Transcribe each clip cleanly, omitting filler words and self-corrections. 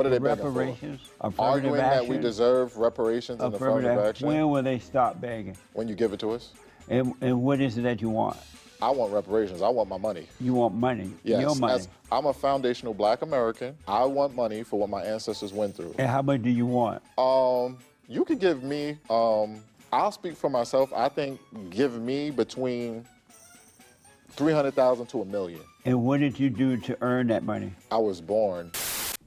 What are they begging reparations, for? affirmative Arguing action. that we deserve reparations and affirmative action? When will they stop begging? When you give it to us. And what is it that you want? I want reparations. I want my money. You want money? Yes. Your money. I'm a foundational Black American. I want money for what my ancestors went through. And how much do you want? You could give me, I'll speak for myself. I think give me between $300,000 to $1 million. And what did you do to earn that money? I was born.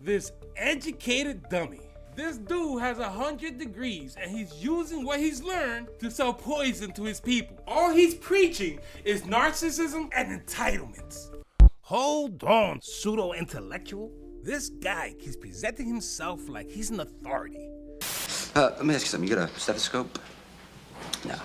This educated dummy. This dude has 100 degrees and he's using what he's learned to sell poison to his people. All he's preaching is narcissism and entitlements. Hold on, pseudo-intellectual. This guy keeps presenting himself like he's an authority. Let me ask you something. You got a stethoscope? No.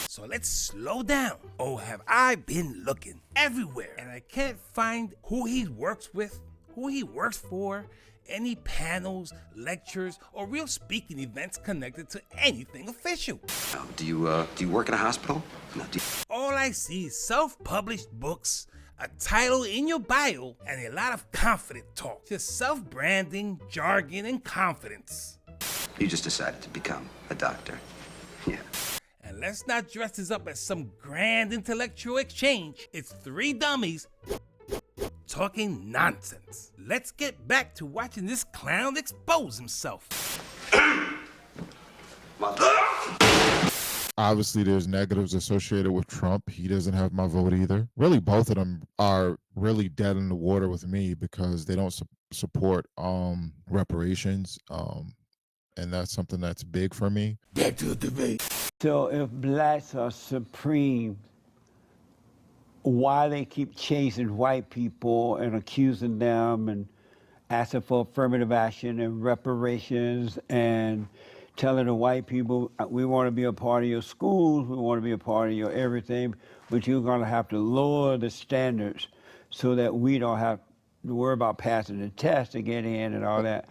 So let's slow down. Oh, have I been looking everywhere and I can't find who he works with, who he works for, any panels, lectures, or real speaking events connected to anything official. Oh, do you work in a hospital? No. All I see is self-published books, a title in your bio, and a lot of confident talk. Just self-branding, jargon, and confidence. You just decided to become a doctor. Yeah. And let's not dress this up as some grand intellectual exchange. It's three dummies talking nonsense. Let's get back to watching this clown expose himself. Obviously, there's negatives associated with Trump. He doesn't have my vote either. Really, both of them are really dead in the water with me because they don't support reparations. And that's something that's big for me. Back to the debate. So if blacks are supreme, why they keep chasing white people and accusing them and asking for affirmative action and reparations and telling the white people, we want to be a part of your schools, we want to be a part of your everything, but you're going to have to lower the standards so that we don't have to worry about passing the test to get in and all that.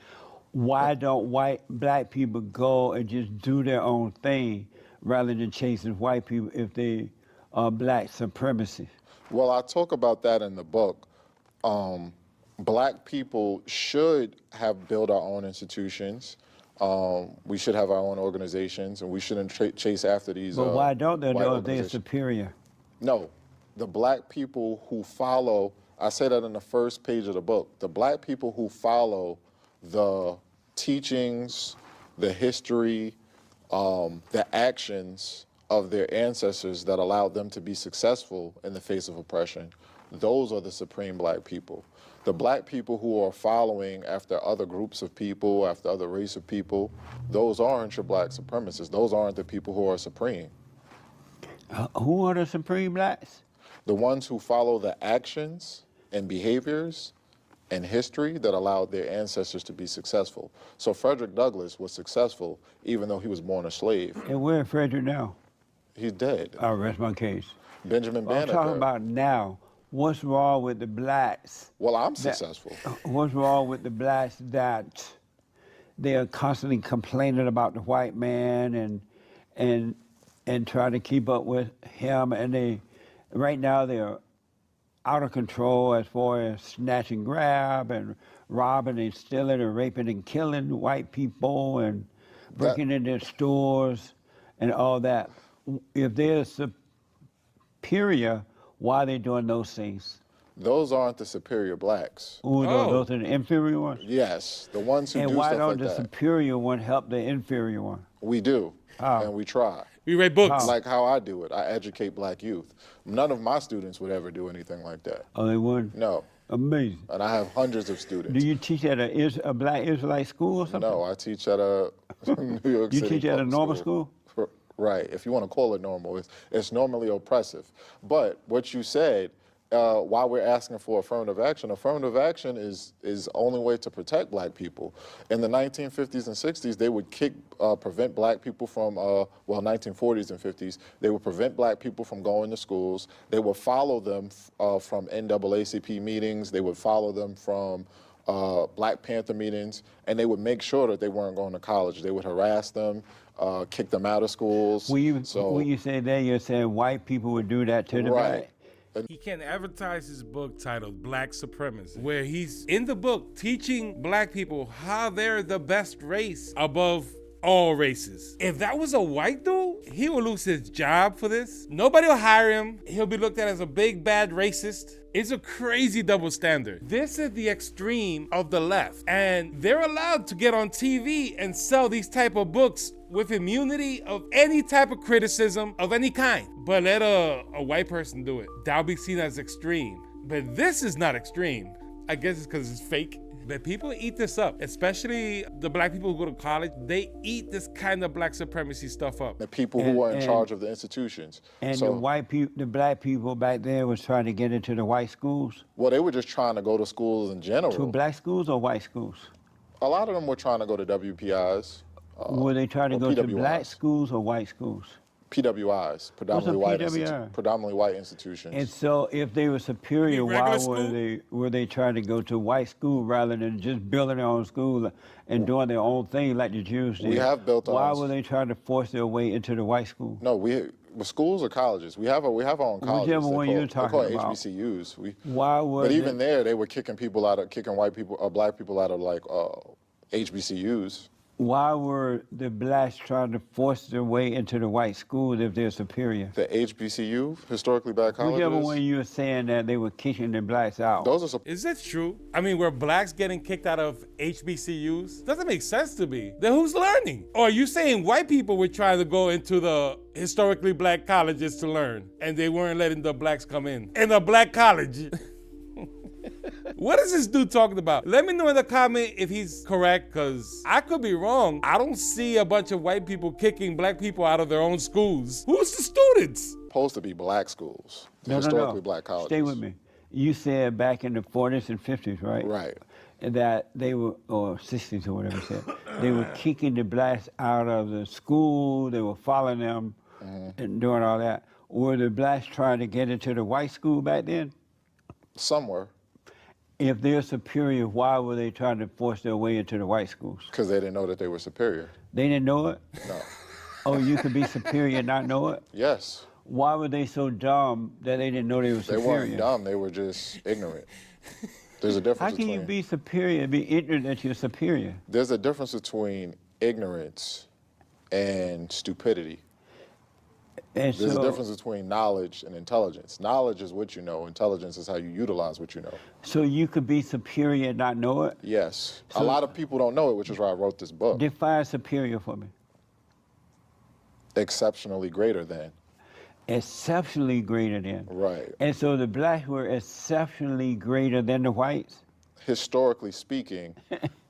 Why don't black people go and just do their own thing rather than chasing white people if they are black supremacy? Well, I talk about that in the book. Black people should have built our own institutions. We should have our own organizations, and we shouldn't chase after these. But why don't they know if they're superior? No, the black people who follow, I say that in the first page of the book, the black people who follow the teachings, the history, the actions of their ancestors that allowed them to be successful in the face of oppression, those are the supreme black people. The black people who are following after other groups of people, after other race of people, those aren't your black supremacists. Those aren't the people who are supreme. Who are the supreme blacks? The ones who follow the actions and behaviors and history that allowed their ancestors to be successful. So Frederick Douglass was successful even though he was born a slave. And where's Frederick now? He's dead. I'll rest my case. Benjamin Banneker. I'm talking about now. What's wrong with the blacks? Well, I'm successful. What's wrong with the blacks that they are constantly complaining about the white man and trying to keep up with him, and right now they're out of control as far as snatch and grab and robbing and stealing and raping and killing white people and breaking into their stores and all that. If they're superior, why are they doing those things? Those aren't the superior blacks. Ooh, those are the inferior ones? Yes, the ones who do stuff like that. And why don't the superior one help the inferior one? We do, and we try. We write books. Like how I do it. I educate black youth. None of my students would ever do anything like that. Oh, they wouldn't? No. Amazing. And I have hundreds of students. Do you teach at a black Israelite school or something? No, I teach at a New York City. You teach at a normal school? Right, if you want to call it normal. It's normally oppressive. But what you said, why we're asking for affirmative action is only way to protect black people. In the 1950s and 60s, they would prevent black people from, 1940s and 50s, they would prevent black people from going to schools. They would follow them from NAACP meetings. They would follow them from Black Panther meetings, and they would make sure that they weren't going to college. They would harass them, kick them out of schools. When you say that, you're saying white people would do that to the black? He can advertise his book titled Black Supremacy, where he's in the book teaching black people how they're the best race above all races. If that was a white dude, he will lose his job for this. Nobody will hire him. He'll be looked at as a big bad racist. It's a crazy double standard. This is the extreme of the left, and they're allowed to get on TV and sell these type of books with immunity of any type of criticism of any kind. But let a white person do it. That'll be seen as extreme. But this is not extreme. I guess it's because it's fake. But people eat this up, especially the black people who go to college. They eat this kind of black supremacy stuff up. The people who are in charge of the institutions. And So, the black people back there was trying to get into the white schools. well, they were just trying to go to schools in general. To black schools or white schools? A lot of them were trying to go to WPIs. Were they trying to or go to PWIs. black schools or white schools? PWIs, predominantly PWI? predominantly white institutions. And so if they were superior, The regular why were they trying to go to white school rather than just building their own school and doing their own thing like the Jews did? We have built our Why own- were they trying to force their way into the white school? No, with schools or colleges. We have our own colleges. Whichever one you're They're talking called about. HBCUs. Why was But even it- there, they were kicking white people, black people out of like HBCUs. Why were the blacks trying to force their way into the white school if they're superior? The HBCU, historically black colleges. Whichever one you're saying that they were kicking the blacks out. Those are Is that true? I mean, were blacks getting kicked out of HBCUs? Doesn't make sense to me. Then who's learning? Or are you saying white people were trying to go into the historically black colleges to learn, and they weren't letting the blacks come in a black college? What is this dude talking about? Let me know in the comment if he's correct, because I could be wrong. I don't see a bunch of white people kicking black people out of their own schools. Who's the students? supposed to be black schools, No, historically black colleges. Stay with me. You said back in the 40s and 50s, right? Right. That they were, or 60s or whatever you said, they were kicking the blacks out of the school, they were following them and doing all that. Were the blacks trying to get into the white school back then? Some were, If they're superior, why were they trying to force their way into the white schools? because they didn't know that they were superior. They didn't know it? No. Oh, you could be superior and not know it? Yes. Why were they so dumb that they didn't know they were They superior? weren't dumb, they were just ignorant. There's a difference How can between you be superior and be ignorant that you're superior? there's a difference between ignorance and stupidity. And There's so, a difference between knowledge and intelligence. Knowledge is what you know, intelligence is how you utilize what you know. so you could be superior and not know it? Yes. So- a lot of people don't know it, which is why I wrote this book. Define superior for me. Exceptionally greater than. Exceptionally greater than. Right. And so the blacks were exceptionally greater than the whites? Historically speaking,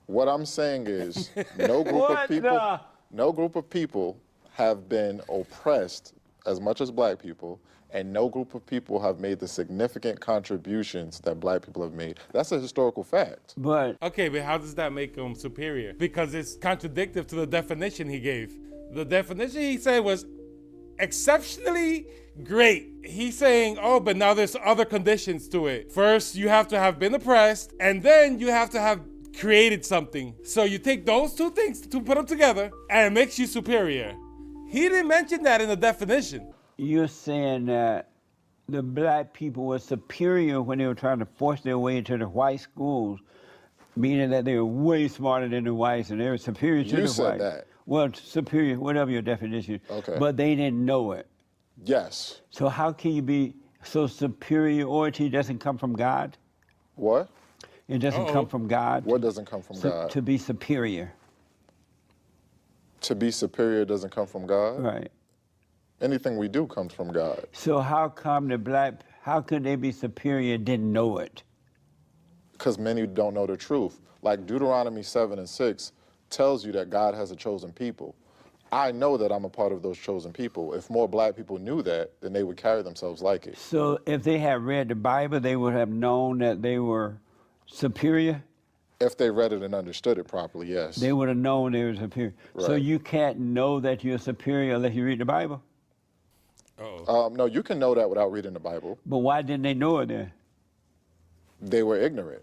what I'm saying is no group What of people the- no group of people have been oppressed as much as black people, and no group of people have made the significant contributions that black people have made. That's a historical fact. But Okay, but how does that make them superior? Because it's contradictory to the definition he gave. The definition he said was exceptionally great. He's saying, oh, but now there's other conditions to it. First, you have to have been oppressed, and then you have to have created something. So you take those two things to put them together, and it makes you superior. He didn't mention that in the definition. you're saying that the black people were superior when they were trying to force their way into the white schools, meaning that they were way smarter than the whites and they were superior to You the said whites. that. Well, superior, whatever your definition. Okay. But they didn't know it. Yes. So how can you be, so superiority doesn't come from God? What? It doesn't come from God? What doesn't come from God? To be superior, To be superior doesn't come from God? right. Anything we do comes from God. So how come the black, how could they be superior and didn't know it? Because many don't know the truth. Like Deuteronomy 7 and 6 tells you that God has a chosen people. I know that I'm a part of those chosen people. If more black people knew that, then they would carry themselves like it. So if they had read the Bible, they would have known that they were superior? If they read it and understood it properly, yes. They would have known they were superior. So Right. you can't know that you're superior unless you read the Bible? No, you can know that without reading the Bible. But why didn't they know it then? They were ignorant.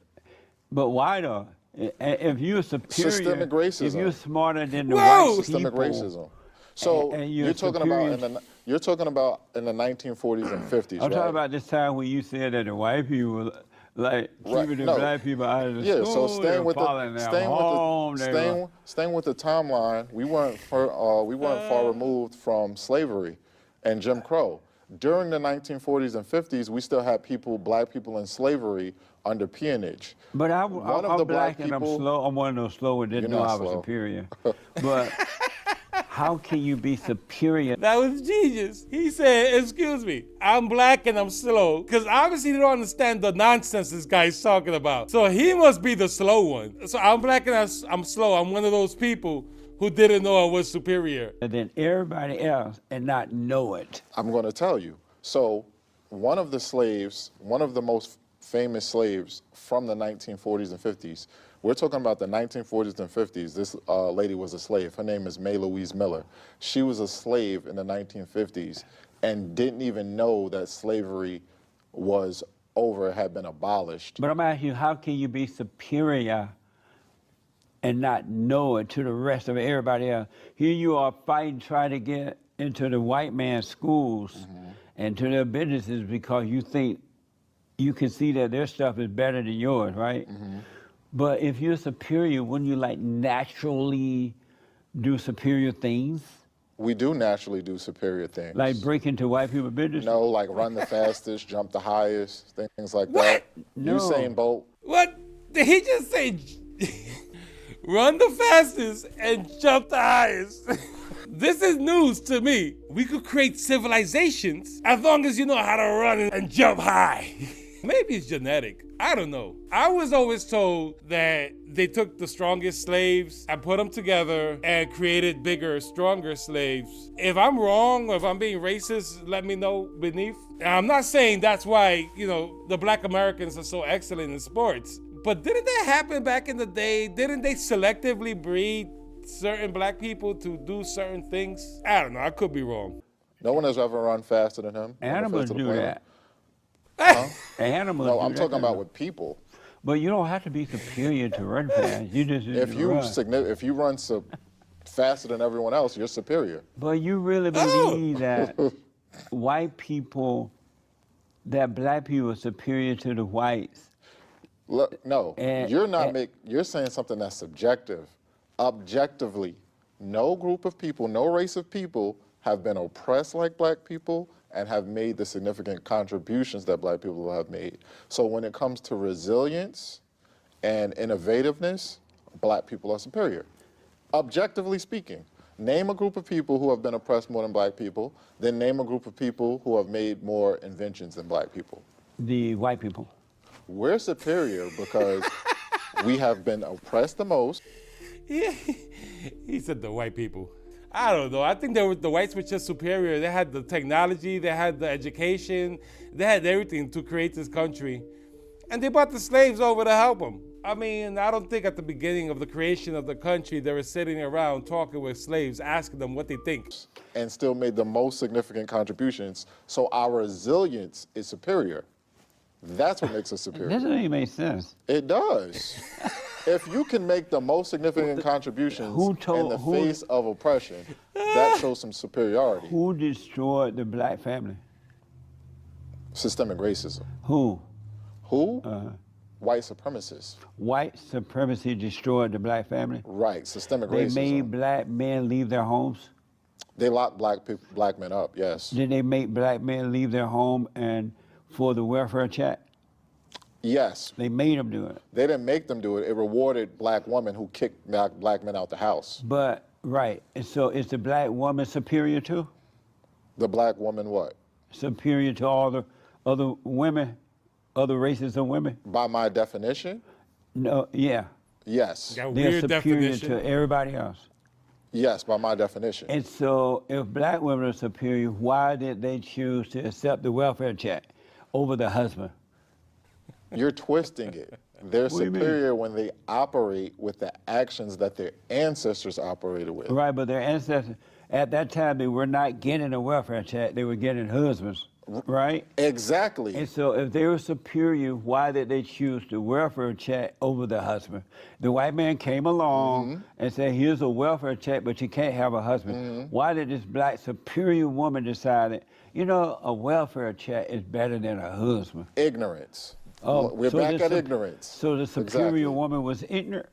But why though? If you're superior, Systemic racism. if you're smarter than the Whoa! white Systemic people, racism. So and you're you're talking about superior- You're talking about in the 1940s and 50s, I'm right? talking about this time when you said that the white people, like, keeping the no. black people out of the Yeah, school, so they were following them home. staying with the timeline, we weren't far removed from slavery and Jim Crow. During the 1940s and 50s, we still had black people in slavery under peonage. But I'm the black and I'm slow. I'm one of those slow and didn't know I was slow. superior. But how can you be superior? That was genius. He said, excuse me, I'm black and I'm slow. Because obviously they don't understand the nonsense this guy's talking about. So he must be the slow one. So I'm black and I'm slow. I'm one of those people who didn't know I was superior. And then everybody else and not know it. I'm going to tell you. So one of the most famous slaves from the 1940s and 50s, we're talking about the 1940s and 50s. This lady was a slave. Her name is May Louise Miller. She was a slave in the 1950s and didn't even know that slavery was over, had been abolished. But I'm asking you, how can you be superior and not know it to the rest of everybody else? Here you are fighting, trying to get into the white man's schools and to their businesses because you think you can see that their stuff is better than yours, right? But if you're superior, wouldn't you like naturally do superior things? We do naturally do superior things. Like break into white people's business? No, like run the fastest, jump the highest, things like What? that. No. Usain Bolt. What? Did he just say run the fastest and jump the highest? This is news to me. We could create civilizations as long as you know how to run and jump high. Maybe it's genetic. I don't know. I was always told that they took the strongest slaves and put them together and created bigger, stronger slaves. If I'm wrong or if I'm being racist, let me know beneath. And I'm not saying that's why, the black Americans are so excellent in sports. But didn't that happen back in the day? Didn't they selectively breed certain black people to do certain things? I don't know. I could be wrong. No one has ever run faster than him. Animals do that. Huh? Animals No, do I'm that. talking about with people. But you don't have to be superior to run fast. You just If you run faster than everyone else, you're superior. But you really believe that white people, that black people are superior to the whites? Look, no, And- you're saying something that's subjective. Objectively, no group of people, no race of people have been oppressed like black people and have made the significant contributions that black people have made. So when it comes to resilience and innovativeness, black people are superior. Objectively speaking, name a group of people who have been oppressed more than black people, then name a group of people who have made more inventions than black people. The white people. We're superior because we have been oppressed the most. He said the white people. I don't know. I think the whites were just superior. They had the technology, they had the education, they had everything to create this country. And they brought the slaves over to help them. I mean, I don't think at the beginning of the creation of the country, they were sitting around talking with slaves, asking them what they think. And still made the most significant contributions. So our resilience is superior. That's what makes us That superior. doesn't even make sense. It does. If you can make the most significant contributions in the face of oppression, that shows some superiority. Who destroyed the black family? Systemic racism. Who? Who? White supremacists. White supremacy destroyed the black family? Right, systemic They racism. made black men leave their homes? They locked black men up, yes. Did they make black men leave their home and for the welfare check? Yes. They made them do it. They didn't make them do it. It rewarded black women who kicked black men out the house. But, right, and so is the black woman superior to? The black woman what? Superior to all the other women, other races of women? By my definition, No, yeah. yes. Got They're weird superior definition. to everybody else. Yes, by my definition. And so if black women are superior, why did they choose to accept the welfare check over the husband? You're twisting it. They're What do you mean? superior when they operate with the actions that their ancestors operated with. Right, but their ancestors, at that time, they were not getting a welfare check, they were getting husbands. right? Exactly. And so if they were superior, why did they choose the welfare check over the husband? The white man came along and said, here's a welfare check, but you can't have a husband. Why did this black superior woman decide, you know, a welfare check is better than a husband? Ignorance. Oh, We're so back the at sup- ignorance. So the superior Exactly. woman was ignorant?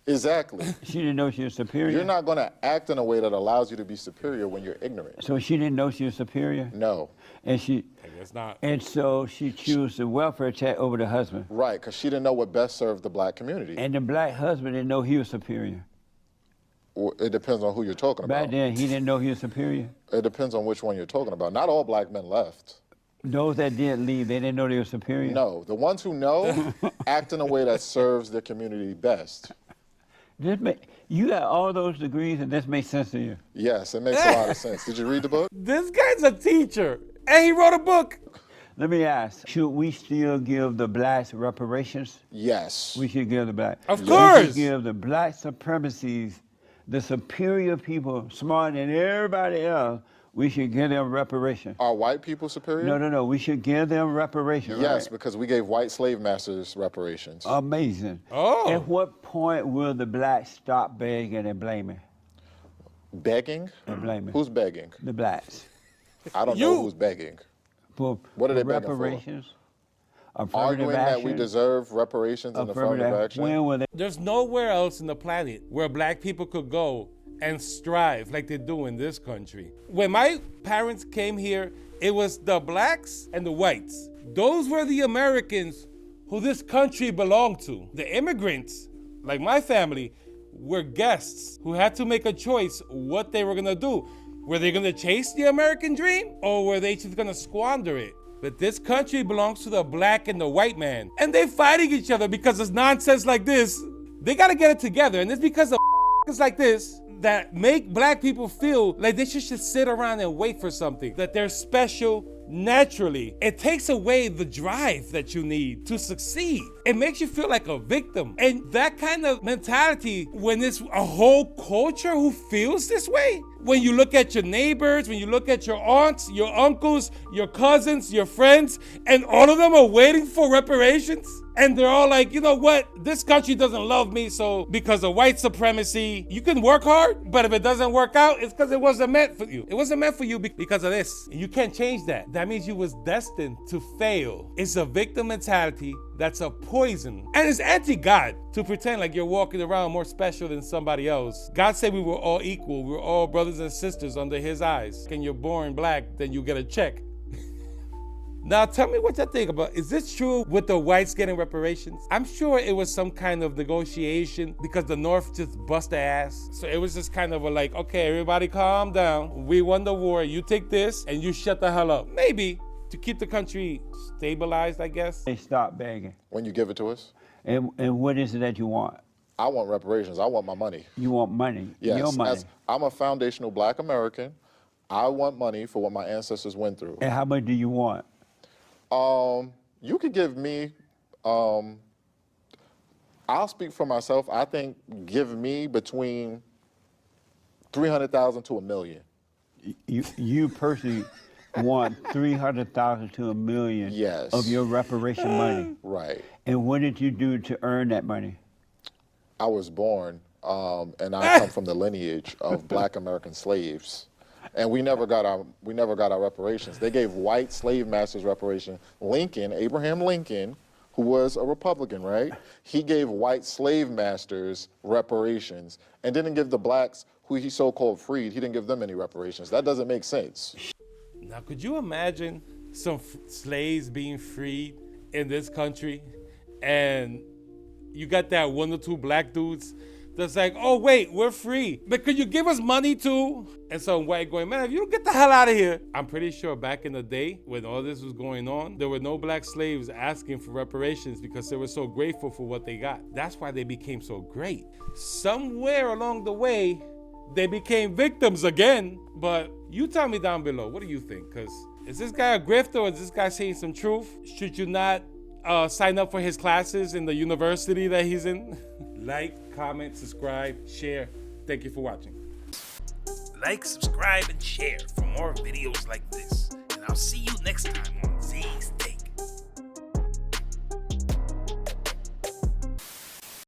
Exactly. She didn't know she was superior? You're not going to act in a way that allows you to be superior when you're ignorant. So she didn't know she was superior? No. And she, I guess not. and so she chose the welfare check over the husband. Right, because she didn't know what best served the black community. And the black husband didn't know he was superior. Well, it depends on who you're talking Back about. then, he didn't know he was superior. It depends on which one you're talking about. Not all black men left. Those that did leave, they didn't know they were superior? No, the ones who know act in a way that serves their community best. You got all those degrees and this makes sense to you? Yes, it makes a lot of sense. Did you read the book? This guy's a teacher, and he wrote a book. Let me ask, should we still give the blacks reparations? Yes. We should give the blacks. Of We course. should give the black supremacies, the superior people, smarter than everybody else, we should give them reparations. Are white people superior? No. We should give them reparations. Yes, right? because we gave white slave masters reparations. Amazing. Oh. At what point will the blacks stop begging and blaming? Begging? And blaming. Who's begging? The blacks. I don't know who's begging. For, What are they for begging for? reparations? Affirmative Arguing action. that we deserve reparations and affirmative action? When will they? There's nowhere else in the planet where black people could go and strive like they do in this country. When my parents came here, it was the blacks and the whites. Those were the Americans who this country belonged to. The immigrants, like my family, were guests who had to make a choice what they were gonna do. Were they gonna chase the American dream, or were they just gonna squander it? But this country belongs to the black and the white man. And they're fighting each other because of nonsense like this. They gotta get it together, and it's because of like this that make black people feel like they should just sit around and wait for something, that they're special naturally. It takes away the drive that you need to succeed. It makes you feel like a victim. And that kind of mentality, when it's a whole culture who feels this way, when you look at your neighbors, when you look at your aunts, your uncles, your cousins, your friends, and all of them are waiting for reparations, and they're all like, you know what, this country doesn't love me, so because of white supremacy, you can work hard, but if it doesn't work out, it's because it wasn't meant for you. It wasn't meant for you because of this. And you can't change that. That means you was destined to fail. It's a victim mentality that's a poison. And it's anti-God to pretend like you're walking around more special than somebody else. God said we were all equal. We were all brothers and sisters under his eyes. And you're born black, then you get a check. Now tell me what you think about, is this true with the whites getting reparations? I'm sure it was some kind of negotiation because the North just bust their ass. So it was just kind of a like, okay, everybody calm down. We won the war, you take this and you shut the hell up. Maybe to keep the country stabilized, I guess. They stop begging. When you give it to us? And what is it that you want? I want reparations. I want my money. You want money. Yes, Your money. I'm a foundational black American. I want money for what my ancestors went through. And how much do you want? You could give me, I'll speak for myself. I think give me between 300,000 to $1 million. You personally want 300,000 to $1 million Yes. of your reparation money. Right. And what did you do to earn that money? I was born, and I come from the lineage of black American slaves. And we never got our reparations. They gave white slave masters reparation. Lincoln, Abraham Lincoln, who was a Republican, right? He gave white slave masters reparations and didn't give the blacks who he so-called freed, he didn't give them any reparations. That doesn't make sense. Now, could you imagine some slaves being freed in this country, and you got that one or two black dudes that's like, oh wait, we're free, but could you give us money too? And some white going, man, if you don't get the hell out of here. I'm pretty sure back in the day when all this was going on, there were no black slaves asking for reparations because they were so grateful for what they got. That's why they became so great. Somewhere along the way, they became victims again. But you tell me down below, what do you think? Because is this guy a grifter, or is this guy saying some truth? Should you not sign up for his classes in the university that he's in? Like, comment, subscribe, share. Thank you for watching. Like, subscribe, and share for more videos like this. And and I'll see you next time on Z's Take.